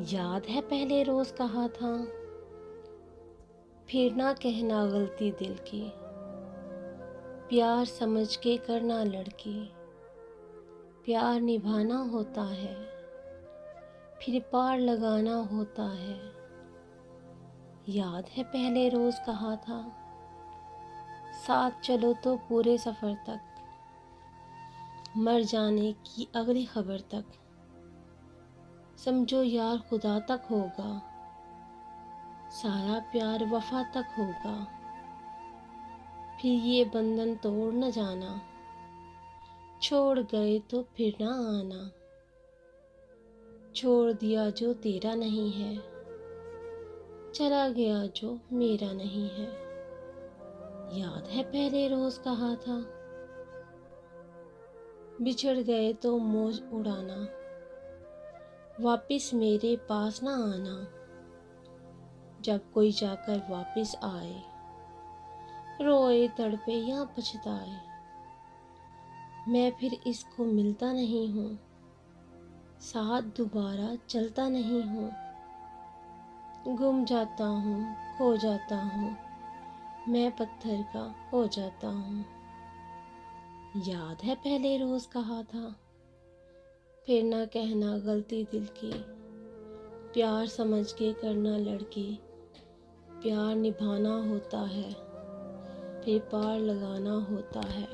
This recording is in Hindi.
याद है पहले रोज कहा था, फिर ना कहना गलती दिल की। प्यार समझ के करना लड़की, प्यार निभाना होता है, फिर पार लगाना होता है। याद है पहले रोज कहा था, साथ चलो तो पूरे सफर तक, मर जाने की अगली खबर तक। समझो यार खुदा तक होगा, सारा प्यार वफा तक होगा। फिर ये बंधन तोड़ न जाना, छोड़ गए तो फिर ना आना। छोड़ दिया जो तेरा नहीं है, चला गया जो मेरा नहीं है। याद है पहले रोज कहा था, बिछड़ गए तो मौज उड़ाना, वापिस मेरे पास ना आना। जब कोई जाकर वापिस आए, रोए तड़पे या पछताए, मैं फिर इसको मिलता नहीं हूँ, साथ दोबारा चलता नहीं हूँ। गुम जाता हूँ, खो जाता हूँ, मैं पत्थर का हो जाता हूँ। याद है पहले रोज कहा था, फिर ना कहना गलती दिल की। प्यार समझ के करना लड़की, प्यार निभाना होता है, फिर पार लगाना होता है।